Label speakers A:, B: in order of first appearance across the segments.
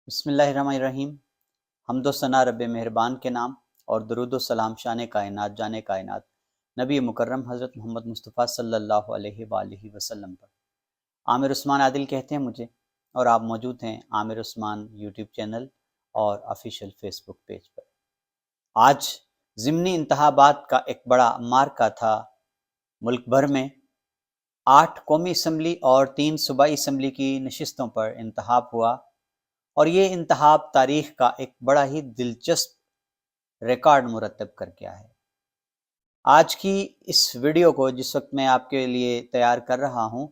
A: بسم اللہ الرحمن الرحیم۔ حمد و ثنا رب مہربان کے نام اور درود و سلام شان کائنات جان کائنات نبی مکرم حضرت محمد مصطفیٰ صلی اللہ علیہ وآلہ وسلم پر۔ عامر عثمان عادل کہتے ہیں مجھے، اور آپ موجود ہیں عامر عثمان یوٹیوب چینل اور آفیشیل فیس بک پیج پر۔ آج ضمنی انتخابات کا ایک بڑا مارکا تھا ملک بھر میں۔ 8 قومی اسمبلی اور 3 صوبائی اسمبلی کی نشستوں پر انتخاب ہوا، اور یہ انتخاب تاریخ کا ایک بڑا ہی دلچسپ ریکارڈ مرتب کر گیا ہے۔ آج کی اس ویڈیو کو جس وقت میں آپ کے لیے تیار کر رہا ہوں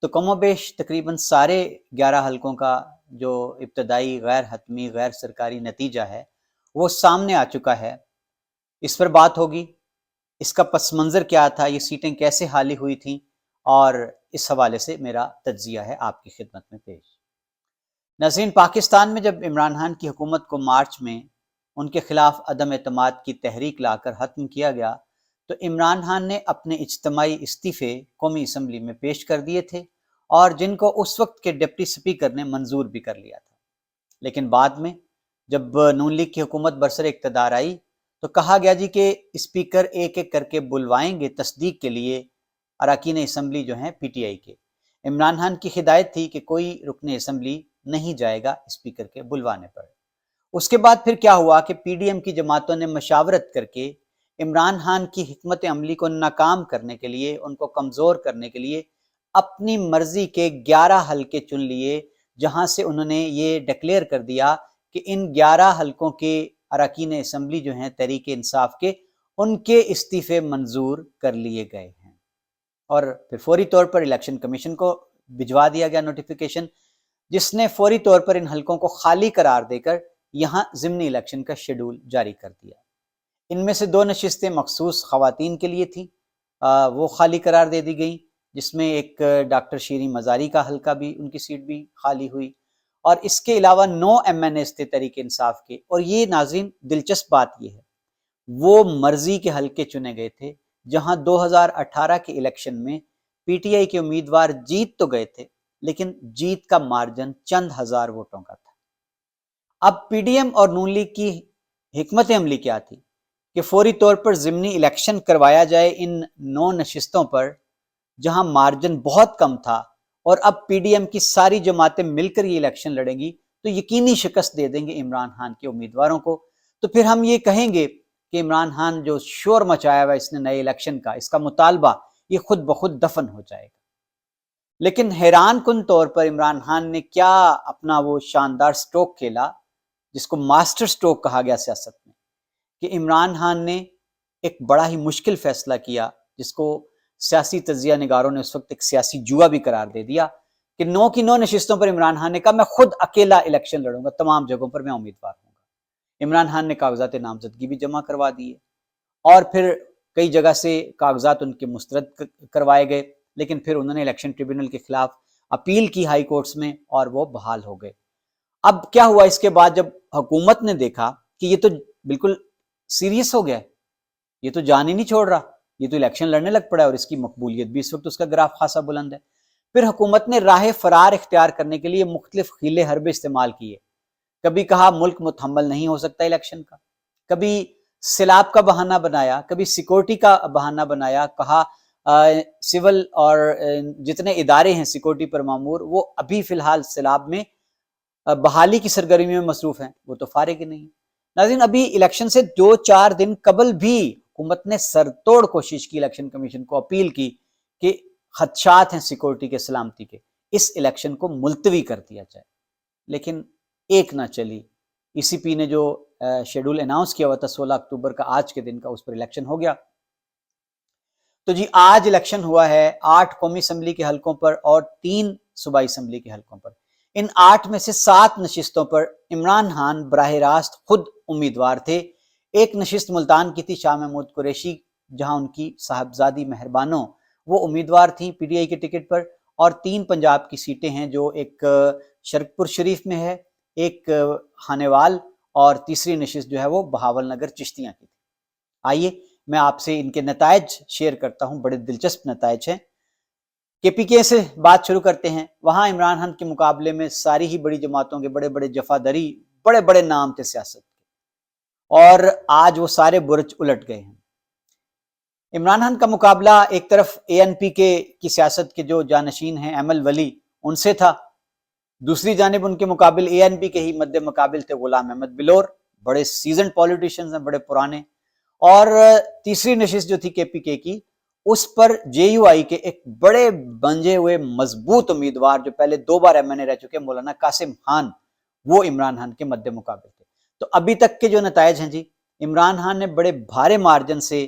A: تو کم و بیش تقریباً سارے 11 حلقوں کا جو ابتدائی غیر حتمی غیر سرکاری نتیجہ ہے وہ سامنے آ چکا ہے۔ اس پر بات ہوگی، اس کا پس منظر کیا تھا، یہ سیٹیں کیسے خالی ہوئی تھیں، اور اس حوالے سے میرا تجزیہ ہے آپ کی خدمت میں پیش۔ ناظرین، پاکستان میں جب عمران خان کی حکومت کو مارچ میں ان کے خلاف عدم اعتماد کی تحریک لا کر ختم کیا گیا تو عمران خان نے اپنے اجتماعی استعفے قومی اسمبلی میں پیش کر دیے تھے، اور جن کو اس وقت کے ڈپٹی سپیکر نے منظور بھی کر لیا تھا۔ لیکن بعد میں جب نون لیگ کی حکومت برسر اقتدار آئی تو کہا گیا جی کہ اسپیکر ایک ایک کر کے بلوائیں گے تصدیق کے لیے اراکین اسمبلی جو ہیں پی ٹی آئی کے۔ عمران خان کی ہدایت تھی کہ کوئی رکن اسمبلی نہیں جائے گا اسپیکر کے بلوانے پر۔ اس کے بعد پھر کیا ہوا کہ پی ڈی ایم کی جماعتوں نے مشاورت کر کے عمران خان کی حکمت عملی کو ناکام کرنے کے لیے، ان کو کمزور کرنے کے لیے اپنی مرضی کے 11 حلقے چن لیے، جہاں سے انہوں نے یہ ڈکلیئر کر دیا کہ ان 11 حلقوں کے اراکین اسمبلی جو ہیں تحریک انصاف کے، ان کے استعفے منظور کر لیے گئے ہیں۔ اور پھر فوری طور پر الیکشن کمیشن کو بھجوا دیا گیا نوٹیفیکیشن، جس نے فوری طور پر ان حلقوں کو خالی قرار دے کر یہاں ضمنی الیکشن کا شیڈول جاری کر دیا۔ ان میں سے 2 نشستیں مخصوص خواتین کے لیے تھیں، وہ خالی قرار دے دی گئیں، جس میں ایک ڈاکٹر شیریں مزاری کا حلقہ بھی، ان کی سیٹ بھی خالی ہوئی، اور اس کے علاوہ 9 ایم این ایز تھے تحریک انصاف کے۔ اور یہ ناظرین دلچسپ بات یہ ہے، وہ مرضی کے حلقے چنے گئے تھے، جہاں 2018 کے الیکشن میں پی ٹی آئی کے امیدوار جیت تو گئے تھے، لیکن جیت کا مارجن چند ہزار ووٹوں کا تھا۔ اب پی ڈی ایم اور نون لیگ کی حکمت عملی کیا تھی کہ فوری طور پر ضمنی الیکشن کروایا جائے ان 9 نشستوں پر، جہاں مارجن بہت کم تھا، اور اب پی ڈی ایم کی ساری جماعتیں مل کر یہ الیکشن لڑیں گی تو یقینی شکست دے دیں گے عمران خان کے امیدواروں کو۔ تو پھر ہم یہ کہیں گے کہ عمران خان جو شور مچایا ہوا اس نے نئے الیکشن کا، اس کا مطالبہ یہ خود بخود دفن ہو جائے گا۔ لیکن حیران کن طور پر عمران خان نے کیا اپنا وہ شاندار سٹروک کھیلا، جس کو ماسٹر سٹروک کہا گیا سیاست میں، کہ عمران خان نے ایک بڑا ہی مشکل فیصلہ کیا، جس کو سیاسی تجزیہ نگاروں نے اس وقت ایک سیاسی جوا بھی قرار دے دیا، کہ 9 کی 9 نشستوں پر عمران خان نے کہا میں خود اکیلا الیکشن لڑوں گا، تمام جگہوں پر میں امیدوار ہوں گا۔ عمران خان نے کاغذات نامزدگی بھی جمع کروا دیے، اور پھر کئی جگہ سے کاغذات ان کے مسترد کروائے گئے، لیکن پھر انہوں نے الیکشن ٹریبونل کے خلاف اپیل کی ہائی کورٹس میں، اور وہ بحال ہو گئے۔ اب کیا ہوا اس کے بعد، جب حکومت نے دیکھا کہ یہ تو بالکل سیریس ہو گیا، یہ تو جان ہی نہیں چھوڑ رہا، یہ تو الیکشن لڑنے لگ پڑا ہے، اور اس کی مقبولیت بھی اس وقت اس کا گراف خاصا بلند ہے، پھر حکومت نے راہ فرار اختیار کرنے کے لیے مختلف حیلے حربے استعمال کیے۔ کبھی کہا ملک متحمل نہیں ہو سکتا الیکشن کا، کبھی سیلاب کا بہانہ بنایا، کبھی سیکورٹی کا بہانہ بنایا، کہا سول اور جتنے ادارے ہیں سیکورٹی پر مامور، وہ ابھی فی الحال سیلاب میں بحالی کی سرگرمی میں مصروف ہیں، وہ تو فارغ ہی نہیں۔ ناظرین، ابھی الیکشن سے 2-4 دن قبل بھی حکومت نے سر توڑ کوشش کی، الیکشن کمیشن کو اپیل کی کہ خدشات ہیں سیکورٹی کے، سلامتی کے، اس الیکشن کو ملتوی کر دیا جائے، لیکن ایک نہ چلی۔ ای سی پی نے جو شیڈول اناؤنس کیا ہوا تھا 16 اکتوبر کا، آج کے دن کا، اس پر الیکشن ہو گیا۔ تو جی آج الیکشن ہوا ہے 8 قومی اسمبلی کے حلقوں پر اور 3 صوبائی اسمبلی کے حلقوں پر۔ ان 8 میں سے 7 نشستوں پر عمران خان براہ راست خود امیدوار تھے۔ ایک نشست ملتان کی تھی، شاہ محمود قریشی، جہاں ان کی صاحبزادی مہربانوں وہ امیدوار تھیں پی ڈی آئی کے ٹکٹ پر، اور 3 پنجاب کی سیٹیں ہیں، جو ایک شرک پور شریف میں ہے، ایک خانیوال، اور تیسری نشست جو ہے وہ بہاول نگر چشتیاں کی تھی۔ آئیے میں آپ سے ان کے نتائج شیئر کرتا ہوں، بڑے دلچسپ نتائج ہیں۔ کے پی کے سے بات شروع کرتے ہیں. وہاں عمران خان کے مقابلے میں ساری ہی بڑی جماعتوں کے بڑے بڑے جفادری بڑے بڑے نام تھے سیاست کے، اور آج وہ سارے برج الٹ گئے ہیں. عمران خان کا مقابلہ ایک طرف اے این پی کی سیاست کے جو جانشین ہیں ایمل ولی ان سے تھا، دوسری جانب ان کے مقابل اے این پی کے ہی مد مقابل تھے غلام احمد بلور، بڑے سیزنڈ پولیٹیشنز ہیں، بڑے پرانے. اور تیسری نشست جو تھی کے پی کے کی، اس پر جے یو آئی کے ایک بڑے بنجے ہوئے مضبوط امیدوار جو پہلے 2 بار ایم این اے رہ چکے مولانا قاسم خان، وہ عمران خان کے مد مقابل تھے. تو ابھی تک کے جو نتائج ہیں جی، عمران خان نے بڑے بھارے مارجن سے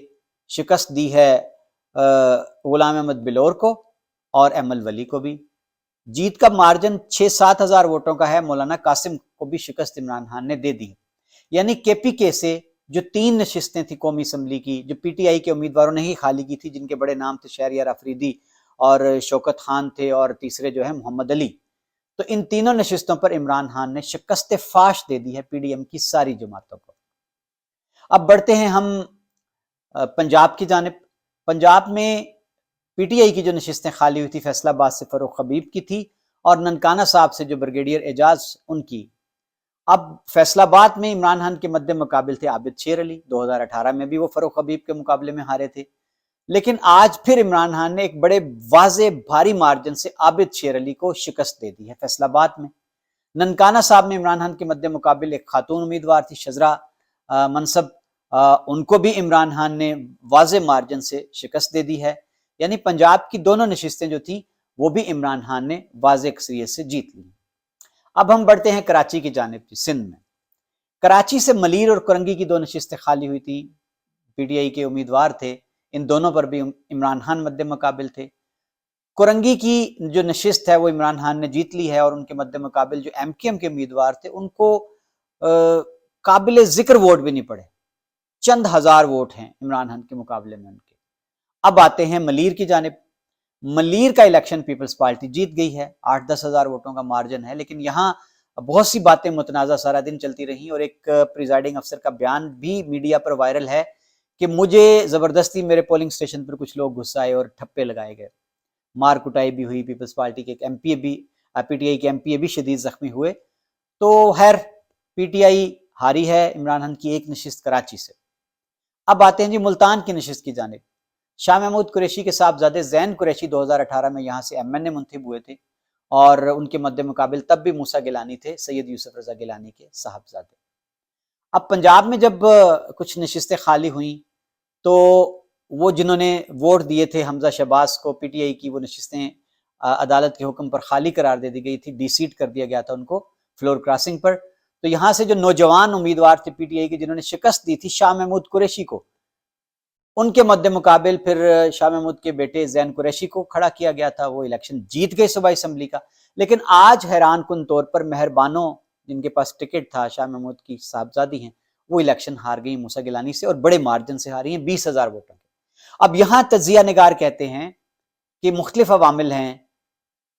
A: شکست دی ہے غلام احمد بلور کو اور ایمل ولی کو بھی. جیت کا مارجن 6-7 ہزار ووٹوں کا ہے، مولانا قاسم کو بھی شکست عمران خان نے دے دی. یعنی کے پی کے سے جو 3 نشستیں تھیں قومی اسمبلی کی، جو پی ٹی آئی کے امیدواروں نے ہی خالی کی تھی، جن کے بڑے نام تھے شہریار آفریدی اور شوکت خان تھے، اور تیسرے جو ہے محمد علی، تو ان تینوں نشستوں پر عمران خان نے شکست فاش دے دی ہے پی ڈی ایم کی ساری جماعتوں کو. اب بڑھتے ہیں ہم پنجاب کی جانب. پنجاب میں پی ٹی آئی کی جو نشستیں خالی ہوئی تھی فیصل آباد سے فاروق حبیب کی تھی، اور ننکانہ صاحب سے جو بریگیڈیئر اعجاز ان کی. اب فیصل آباد میں عمران خان کے مد مقابل تھے عابد شیر علی، 2018 میں بھی وہ فاروق حبیب کے مقابلے میں ہارے تھے. لیکن آج پھر عمران خان نے ایک بڑے واضح بھاری مارجن سے عابد شیر علی کو شکست دے دی ہے فیصل آباد میں. ننکانہ صاحب میں عمران خان کے مد مقابل ایک خاتون امیدوار تھی شزرا منصب، ان کو بھی عمران خان نے واضح مارجن سے شکست دے دی ہے. یعنی پنجاب کی دونوں نشستیں جو تھیں وہ بھی عمران خان نے واضح اکثریت سے جیت لی. اب ہم بڑھتے ہیں کراچی کی جانب. سندھ میں کراچی سے ملیر اور کرنگی کی 2 نشستیں خالی ہوئی تھی، پی ٹی آئی کے امیدوار تھے، ان دونوں پر بھی عمران خان مد مقابل تھے. کرنگی کی جو نشست ہے وہ عمران خان نے جیت لی ہے، اور ان کے مد مقابل جو ایم کیو ایم کے امیدوار تھے ان کو قابل ذکر ووٹ بھی نہیں پڑے، چند ہزار ووٹ ہیں عمران خان کے مقابلے میں ان کے. اب آتے ہیں ملیر کی جانب. ملیر کا الیکشن پیپلز پارٹی جیت گئی ہے، 8-10 ہزار ووٹوں کا مارجن ہے، لیکن یہاں بہت سی باتیں متنازع سارا دن چلتی رہیں، اور ایک پریزائڈنگ افسر کا بیان بھی میڈیا پر وائرل ہے کہ مجھے زبردستی میرے پولنگ سٹیشن پر کچھ لوگ غصہ آئے اور ٹھپے لگائے گئے، مار کٹائی بھی ہوئی، پیپلز پارٹی کے ایک ایم پی بھی، پی ٹی آئی کے ایم پی بھی شدید زخمی ہوئے. تو خیر پی ٹی آئی ہاری ہے عمران خان کی ایک نشست کراچی سے. اب آتے ہیں جی ملتان کی نشست کی جانب. شاہ محمود قریشی کے صاحبزادے زین قریشی 2018 میں یہاں سے ایم این اے منتخب ہوئے تھے، اور ان کے مد مقابل تب بھی موسیٰ گیلانی تھے، سید یوسف رضا گیلانی کے صاحبزادے. اب پنجاب میں جب کچھ نشستیں خالی ہوئیں تو وہ جنہوں نے ووٹ دیے تھے حمزہ شہباز کو، پی ٹی آئی کی وہ نشستیں عدالت کے حکم پر خالی قرار دے دی گئی تھی، ڈی سیٹ کر دیا گیا تھا ان کو فلور کراسنگ پر. تو یہاں سے جو نوجوان امیدوار تھے پی ٹی آئی کے جنہوں نے شکست دی تھی شاہ محمود قریشی کو، ان کے مد مقابل پھر شاہ محمود کے بیٹے زین قریشی کو کھڑا کیا گیا تھا. وہ الیکشن جیت گئے صوبائی اسمبلی کا. لیکن آج حیران کن طور پر مہربانوں جن کے پاس ٹکٹ تھا، شاہ محمود کی صاحبزادی ہیں، وہ الیکشن ہار گئی موسیٰ گیلانی سے، اور بڑے مارجن سے ہاری ہیں، 20 ہزار ووٹوں کے. اب یہاں تجزیہ نگار کہتے ہیں کہ مختلف عوامل ہیں.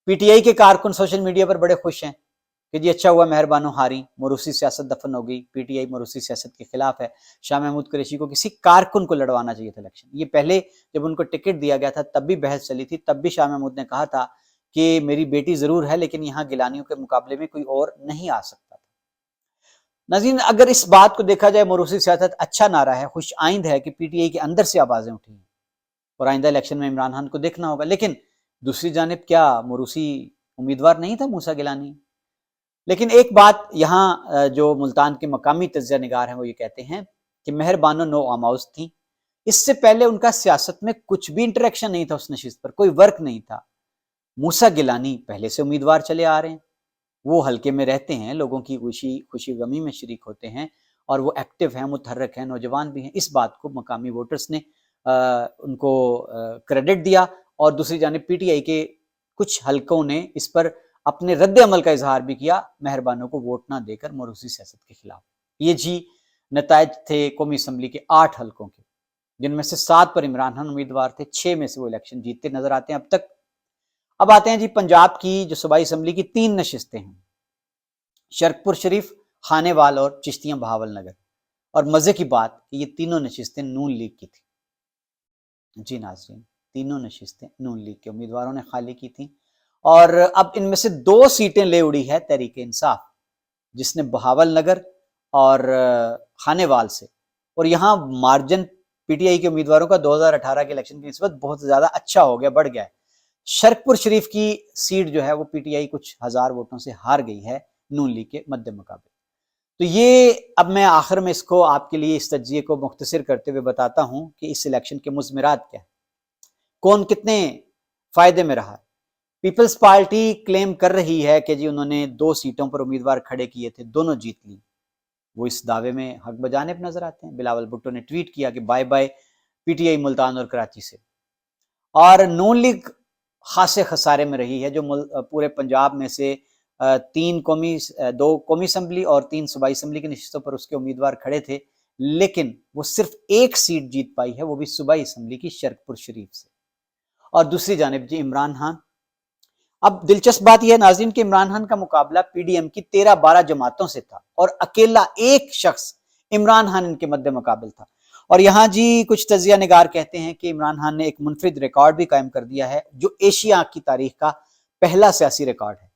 A: پی ٹی آئی کے کارکن سوشل میڈیا پر بڑے خوش ہیں کہ جی اچھا ہوا مہربانوں ہاری، موروثی سیاست دفن ہو گئی، پی ٹی آئی موروثی سیاست کے خلاف ہے. شاہ محمود قریشی کو کسی کارکن کو لڑوانا چاہیے تھا الیکشن. یہ پہلے جب ان کو ٹکٹ دیا گیا تھا تب بھی بحث چلی تھی، تب بھی شاہ محمود نے کہا تھا کہ میری بیٹی ضرور ہے لیکن یہاں گیلانیوں کے مقابلے میں کوئی اور نہیں آ سکتا تھا. ناظرین اگر اس بات کو دیکھا جائے موروثی سیاست اچھا نعرہ ہے، خوش آئند ہے کہ پی ٹی آئی کے اندر سے آوازیں اٹھی ہیں، اور آئندہ الیکشن میں عمران خان کو دیکھنا ہوگا. لیکن دوسری جانب کیا موروثی امیدوار نہیں تھا موسیٰ گیلانی؟ لیکن ایک بات یہاں جو ملتان کے مقامی تجزیہ نگار ہیں وہ یہ کہتے ہیں کہ مہربانوں نو آماؤز تھیں. اس سے پہلے ان کا سیاست میں کچھ بھی انٹریکشن نہیں تھا، اس نشست پر کوئی ورک نہیں تھا. موسیٰ گیلانی پہلے سے امیدوار چلے آ رہے ہیں، وہ حلقے میں رہتے ہیں، لوگوں کی خوشی غمی میں شریک ہوتے ہیں، اور وہ ایکٹیو ہیں، متحرک ہیں، نوجوان بھی ہیں. اس بات کو مقامی ووٹرز نے ان کو کریڈٹ دیا، اور دوسری جانب پی ٹی آئی کے کچھ حلقوں نے اس پر اپنے رد عمل کا اظہار بھی کیا، مہربانوں کو ووٹ نہ دے کر موروثی سیاست کے خلاف. یہ جی نتائج تھے قومی اسمبلی کے 8 حلقوں کے، جن میں سے 7 پر عمران خان امیدوار تھے، 6 میں سے وہ الیکشن جیتتے نظر آتے ہیں اب تک. اب آتے ہیں جی پنجاب کی جو صوبائی اسمبلی کی 3 نشستیں ہیں، شرک پور شریف، خانے وال اور چشتیاں بہاول نگر. اور مزے کی بات کہ یہ تینوں نشستیں نون لیگ کی تھی. جی ناظرین تینوں نشستیں نون لیگ کے امیدواروں نے خالی کی تھیں، اور اب ان میں سے 2 سیٹیں لے اڑی ہے تحریک انصاف، جس نے بہاول نگر اور خانے وال سے، اور یہاں مارجن پی ٹی آئی کے امیدواروں کا 2018 کے الیکشن کی نسبت بہت زیادہ اچھا ہو گیا، بڑھ گیا ہے۔ شرک پور شریف کی سیٹ جو ہے وہ پی ٹی آئی کچھ ہزار ووٹوں سے ہار گئی ہے نون لیگ کے مد مقابل۔ تو یہ اب میں آخر میں اس کو آپ کے لیے اس تجزیے کو مختصر کرتے ہوئے بتاتا ہوں کہ اس الیکشن کے مضمرات کیا ہیں، کون کتنے فائدے میں رہا۔ پیپلز پارٹی کلیم کر رہی ہے کہ جی انہوں نے 2 سیٹوں پر امیدوار کھڑے کیے تھے، دونوں جیت لی، وہ اس دعوے میں حق بجانب نظر آتے ہیں۔ بلاول بھٹو نے ٹویٹ کیا کہ bye bye P T I Multan اور کراچی سے، اور نون لیگ خاصے خسارے میں رہی ہے، جو پورے پنجاب میں سے 2 قومی اسمبلی اور 3 صوبائی اسمبلی کی نشستوں پر اس کے امیدوار کھڑے تھے، لیکن وہ صرف 1 سیٹ جیت پائی ہے، وہ بھی صوبائی اسمبلی کی شرک پور شریف سے۔ اور دوسری جانب جی عمران خان، اب دلچسپ بات یہ ہے ناظرین کہ عمران خان کا مقابلہ پی ڈی ایم کی 13-12 جماعتوں سے تھا، اور اکیلا ایک شخص عمران خان ان کے مد مقابل تھا۔ اور یہاں جی کچھ تجزیہ نگار کہتے ہیں کہ عمران خان نے ایک منفرد ریکارڈ بھی قائم کر دیا ہے، جو ایشیا کی تاریخ کا پہلا سیاسی ریکارڈ ہے۔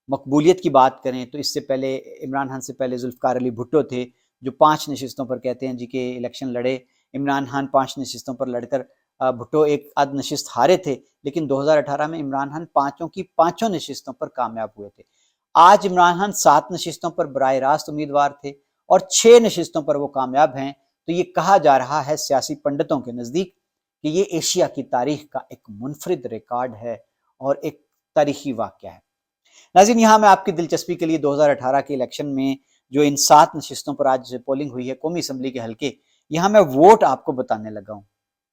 A: مقبولیت کی بات کریں تو اس سے پہلے عمران خان سے پہلے ذوالفقار علی بھٹو تھے، جو 5 نشستوں پر کہتے ہیں جی کہ الیکشن لڑے۔ عمران خان 5 نشستوں پر لڑ کر بھٹو ایک آدھ نشست ہارے تھے، لیکن 2018 میں عمران خان 5 کی 5 نشستوں پر کامیاب ہوئے تھے۔ آج عمران خان 7 نشستوں پر براہ راست امیدوار تھے اور 6 نشستوں پر وہ کامیاب ہیں۔ تو یہ کہا جا رہا ہے سیاسی پنڈتوں کے نزدیک کہ یہ ایشیا کی تاریخ کا ایک منفرد ریکارڈ ہے اور ایک تاریخی واقعہ ہے۔ ناظرین، یہاں میں آپ کی دلچسپی کے لیے 2018 کے الیکشن میں جو ان 7 نشستوں پر آج پولنگ ہوئی ہے قومی اسمبلی کے حلقے، یہاں میں ووٹ آپ کو بتانے لگا ہوں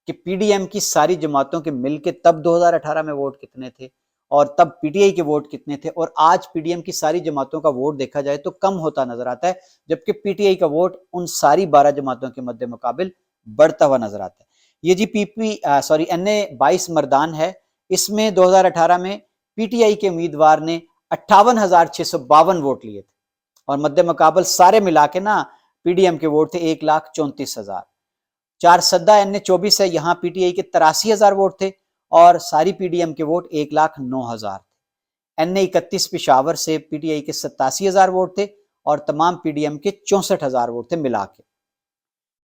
A: کہ پی ڈی ایم کی ساری جماعتوں کے مل کے تب 2018 میں ووٹ کتنے تھے اور تب پی ٹی آئی کے ووٹ کتنے تھے، اور آج پی ڈی ایم کی ساری جماعتوں کا ووٹ دیکھا جائے تو کم ہوتا نظر آتا ہے، جبکہ پی ٹی آئی کا ووٹ ان ساری 12 جماعتوں کے مد مقابل بڑھتا ہوا نظر آتا ہے۔ یہ جی این اے 22 مردان ہے، اس میں 2018 میں پی ٹی آئی کے امیدوار نے 58,652 ووٹ لیے تھے، اور مد مقابل سارے ملا کے نا پی ڈی ایم کے ووٹ تھے 1,34,000۔ 4 سدہ این اے 24 ہے، یہاں پی ٹی آئی کے 83,000 ووٹ تھے اور ساری پی ڈی ایم کے ووٹ 1,09,000 تھے۔ این اے 31 پشاور سے پی ٹی آئی کے 87,000 ووٹ تھے اور تمام پی ڈی ایم کے 64,000 ووٹ تھے ملا کے۔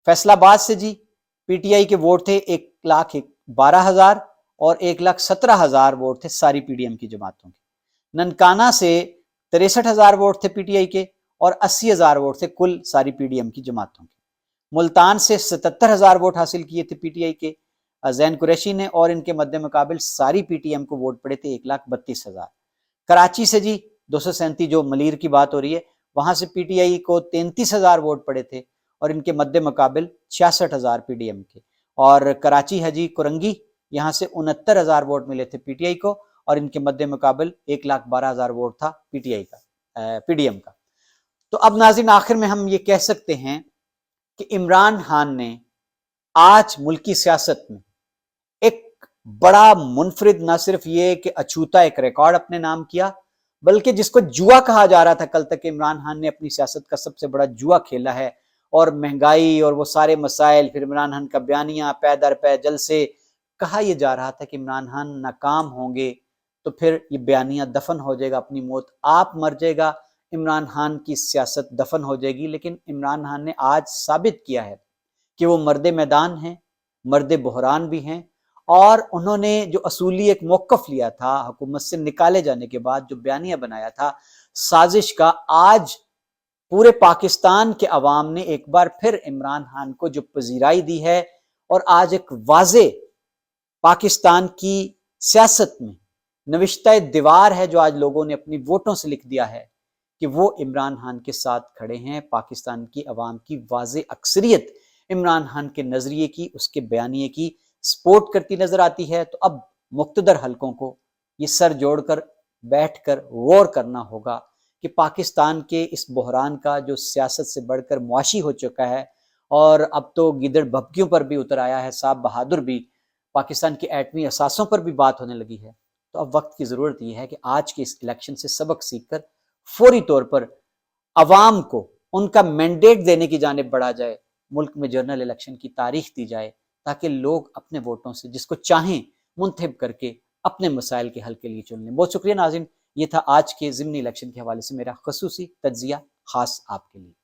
A: فیصل آباد سے جی پی ٹی آئی کے ووٹ تھے 1,12,000 اور 1,17,000 ووٹ تھے ساری پی ڈی ایم کی جماعتوں کے۔ ننکانہ سے 63,000 ووٹ تھے پی ٹی آئی کے اور 80,000 ووٹ تھے کل ساری پی ڈی ایم کی جماعتوں کے۔ ملتان سے 77,000 ووٹ حاصل کیے تھے پی ٹی آئی کے زین قریشی نے، اور ان کے مد مقابل ساری پی ٹی ایم کو ووٹ پڑے تھے 1,32,000۔ کراچی سے جی 237 جو ملیر کی بات ہو رہی ہے، وہاں سے پی ٹی آئی کو 33,000 ووٹ پڑے تھے اور ان کے مد مقابل 66,000 پی ڈی ایم کے۔ اور کراچی ہے جی کرنگی، یہاں سے 69,000 ووٹ ملے تھے پی ٹی آئی کو اور ان کے مد مقابل 1,12,000 ووٹ تھا پی ٹی آئی کا پی ڈی ایم کا۔ تو اب ناظرین آخر میں ہم یہ کہہ سکتے ہیں کہ عمران خان نے آج ملکی سیاست میں ایک بڑا منفرد، نہ صرف یہ کہ اچھوتا ایک ریکارڈ اپنے نام کیا، بلکہ جس کو جوا کہا جا رہا تھا کل تک، عمران خان نے اپنی سیاست کا سب سے بڑا جوا کھیلا ہے، اور مہنگائی اور وہ سارے مسائل، پھر عمران خان کا بیانیہ پے در پے جلسے، کہا یہ جا رہا تھا کہ عمران خان ناکام ہوں گے تو پھر یہ بیانیہ دفن ہو جائے گا، اپنی موت آپ مر جائے گا، عمران خان کی سیاست دفن ہو جائے گی۔ لیکن عمران خان نے آج ثابت کیا ہے کہ وہ مرد میدان ہیں، مرد بحران بھی ہیں، اور انہوں نے جو اصولی ایک موقف لیا تھا حکومت سے نکالے جانے کے بعد، جو بیانیہ بنایا تھا سازش کا، آج پورے پاکستان کے عوام نے ایک بار پھر عمران خان کو جو پذیرائی دی ہے، اور آج ایک واضح پاکستان کی سیاست میں نوشتہ دیوار ہے جو آج لوگوں نے اپنی ووٹوں سے لکھ دیا ہے کہ وہ عمران خان کے ساتھ کھڑے ہیں۔ پاکستان کی عوام کی واضح اکثریت عمران خان کے نظریے کی، اس کے بیانیے کی سپورٹ کرتی نظر آتی ہے۔ تو اب مقتدر حلقوں کو یہ سر جوڑ کر بیٹھ کر غور کرنا ہوگا کہ پاکستان کے اس بحران کا جو سیاست سے بڑھ کر معاشی ہو چکا ہے، اور اب تو گیدڑ بھبکیوں پر بھی اتر آیا ہے، صاحب بہادر بھی، پاکستان کی ایٹمی اثاثوں پر بھی بات ہونے لگی ہے۔ تو اب وقت کی ضرورت یہ ہے کہ آج کے اس الیکشن سے سبق سیکھ کر فوری طور پر عوام کو ان کا مینڈیٹ دینے کی جانب بڑھا جائے، ملک میں جنرل الیکشن کی تاریخ دی جائے، تاکہ لوگ اپنے ووٹوں سے جس کو چاہیں منتخب کر کے اپنے مسائل کے حل کے لیے چن لیں۔ بہت شکریہ ناظرین، یہ تھا آج کے ضمنی الیکشن کے حوالے سے میرا خصوصی تجزیہ خاص آپ کے لیے۔